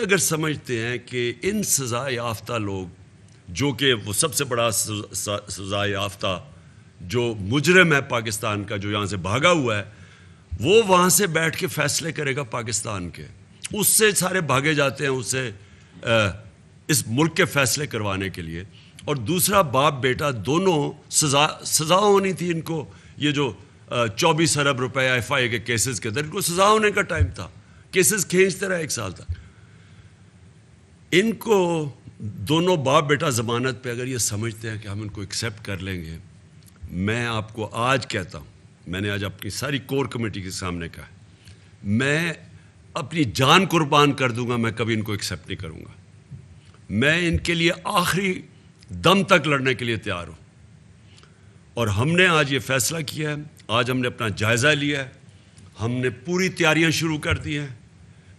اگر سمجھتے ہیں کہ ان سزا یافتہ لوگ جو کہ وہ سب سے بڑا سزا یافتہ جو مجرم ہے پاکستان کا جو یہاں سے بھاگا ہوا ہے وہ وہاں سے بیٹھ کے فیصلے کرے گا پاکستان کے، اس سے سارے بھاگے جاتے ہیں اس سے اس ملک کے فیصلے کروانے کے لیے. اور دوسرا باپ بیٹا دونوں سزا ہونی تھی ان کو. یہ جو 24 ارب روپے ایف آئی اے کے کیسز کے اندر ان کو سزا ہونے کا ٹائم تھا، کیسز کھینچتے رہے 1 سال تک. ان کو دونوں باپ بیٹا ضمانت پہ اگر یہ سمجھتے ہیں کہ ہم ان کو ایکسیپٹ کر لیں گے، میں آپ کو آج کہتا ہوں، میں نے آج اپنی ساری کور کمیٹی کے سامنے کہا ہے، میں اپنی جان قربان کر دوں گا، میں کبھی ان کو ایکسیپٹ نہیں کروں گا. میں ان کے لیے آخری دم تک لڑنے کے لیے تیار ہوں. اور ہم نے آج یہ فیصلہ کیا ہے، آج ہم نے اپنا جائزہ لیا ہے، ہم نے پوری تیاریاں شروع کر دی ہیں.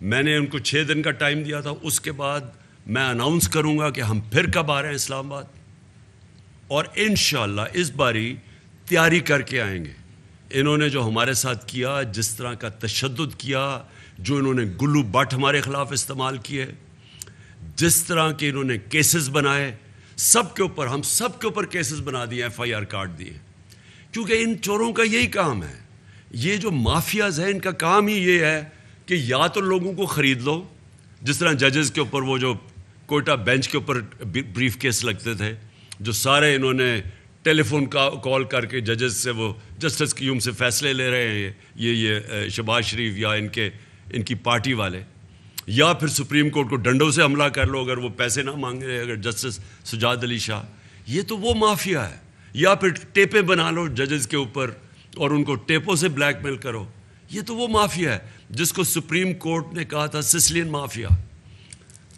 میں نے ان کو 6 دن کا ٹائم دیا تھا، اس کے بعد میں اناؤنس کروں گا کہ ہم پھر کب آ رہے ہیں اسلام آباد، اور انشاءاللہ اس باری تیاری کر کے آئیں گے. انہوں نے جو ہمارے ساتھ کیا، جس طرح کا تشدد کیا، جو انہوں نے گلو بٹ ہمارے خلاف استعمال کیے، جس طرح کے انہوں نے کیسز بنائے، سب کے اوپر ہم سب کے اوپر کیسز بنا دیے، ایف آئی آر کاٹ دیے. کیونکہ ان چوروں کا یہی کام ہے. یہ جو مافیاز ہیں ان کا کام ہی یہ ہے کہ یا تو لوگوں کو خرید لو، جس طرح ججز کے اوپر وہ جو کوئٹہ بینچ کے اوپر بریف کیس لگتے تھے، جو سارے انہوں نے ٹیلی فون کال کر کے ججز سے وہ جسٹس قیوم سے فیصلے لے رہے ہیں، یہ شہباز شریف یا ان کی پارٹی والے. یا پھر سپریم کورٹ کو ڈنڈوں سے حملہ کر لو اگر وہ پیسے نہ مانگے، اگر جسٹس سجاد علی شاہ، یہ تو وہ مافیا ہے. یا پھر ٹیپیں بنا لو ججز کے اوپر اور ان کو ٹیپوں سے بلیک میل کرو، یہ تو وہ مافیا ہے جس کو سپریم کورٹ نے کہا تھا سسلین مافیا.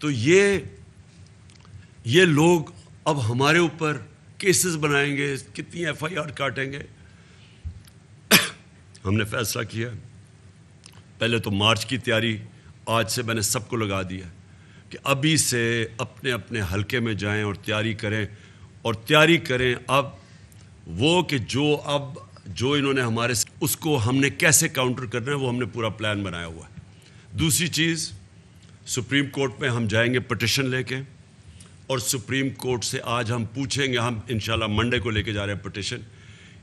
تو یہ لوگ اب ہمارے اوپر کیسز بنائیں گے، کتنی ایف آئی آر کاٹیں گے. ہم نے فیصلہ کیا پہلے تو مارچ کی تیاری آج سے میں نے سب کو لگا دیا کہ ابھی سے اپنے اپنے حلقے میں جائیں اور تیاری کریں اب وہ کہ جو انہوں نے ہمارے اس کو ہم نے کیسے کاؤنٹر کرنا ہے وہ ہم نے پورا پلان بنایا ہوا ہے. دوسری چیز، سپریم کورٹ میں ہم جائیں گے پٹیشن لے کے، اور سپریم کورٹ سے آج ہم پوچھیں گے، ہم انشاءاللہ منڈے کو لے کے جا رہے ہیں پٹیشن،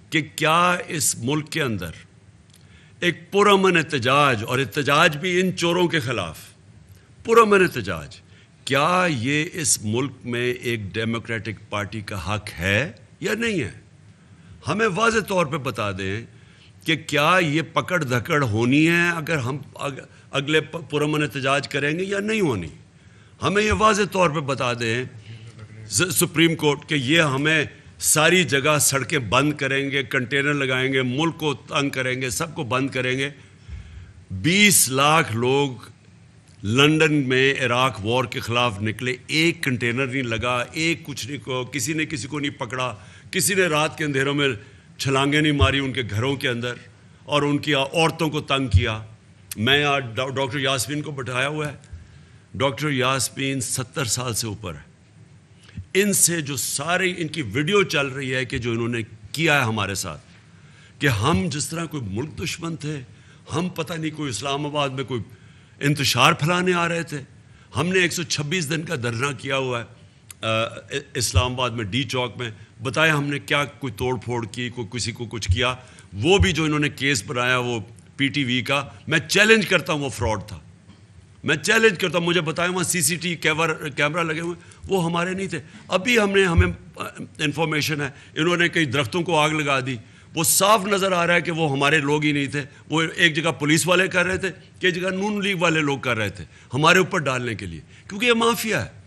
کہ کیا اس ملک کے اندر ایک پرامن احتجاج، اور احتجاج بھی ان چوروں کے خلاف پرامن احتجاج، کیا یہ اس ملک میں ایک ڈیموکریٹک پارٹی کا حق ہے یا نہیں ہے؟ ہمیں واضح طور پہ بتا دیں کہ کیا یہ پکڑ دھکڑ ہونی ہے اگر ہم اگلے پرامن احتجاج کریں گے یا نہیں ہونی. ہمیں یہ واضح طور پہ بتا دیں سپریم کورٹ کہ یہ ہمیں ساری جگہ سڑکیں بند کریں گے، کنٹینر لگائیں گے، ملک کو تنگ کریں گے، سب کو بند کریں گے. 20 لاکھ لوگ لندن میں عراق وار کے خلاف نکلے، ایک کنٹینر نہیں لگا، ایک کچھ نہیں کو، کسی نے کسی کو نہیں پکڑا، کسی نے رات کے اندھیروں میں چھلانگیں نہیں ماری ان کے گھروں کے اندر اور ان کی عورتوں کو تنگ کیا. میں آج ڈاکٹر یاسمین کو بٹھایا ہوا ہے. ڈاکٹر یاسمین 70 سال سے اوپر ہے. ان سے جو ساری ان کی ویڈیو چل رہی ہے کہ جو انہوں نے کیا ہے ہمارے ساتھ، کہ ہم جس طرح کوئی ملک دشمن تھے، ہم پتہ نہیں کوئی اسلام آباد میں کوئی انتشار پھیلانے آ رہے تھے. ہم نے 126 دن کا دھرنا کیا ہوا ہے اسلام آباد میں ڈی چوک میں. بتایا ہم نے کیا کوئی توڑ پھوڑ کی، کوئی کسی کو کچھ کیا. وہ بھی جو انہوں نے کیس بنایا وہ پی ٹی وی کا، میں چیلنج کرتا ہوں وہ فراڈ تھا. میں چیلنج کرتا ہوں، مجھے بتائیں وہاں سی سی ٹی کیمرہ لگے ہوئے، وہ ہمارے نہیں تھے. ابھی ہمیں انفارمیشن ہے انہوں نے کئی درختوں کو آگ لگا دی. وہ صاف نظر آ رہا ہے کہ وہ ہمارے لوگ ہی نہیں تھے. وہ ایک جگہ پولیس والے کر رہے تھے، ایک جگہ نون لیگ والے لوگ کر رہے تھے ہمارے اوپر ڈالنے کے لیے، کیونکہ یہ مافیا ہے.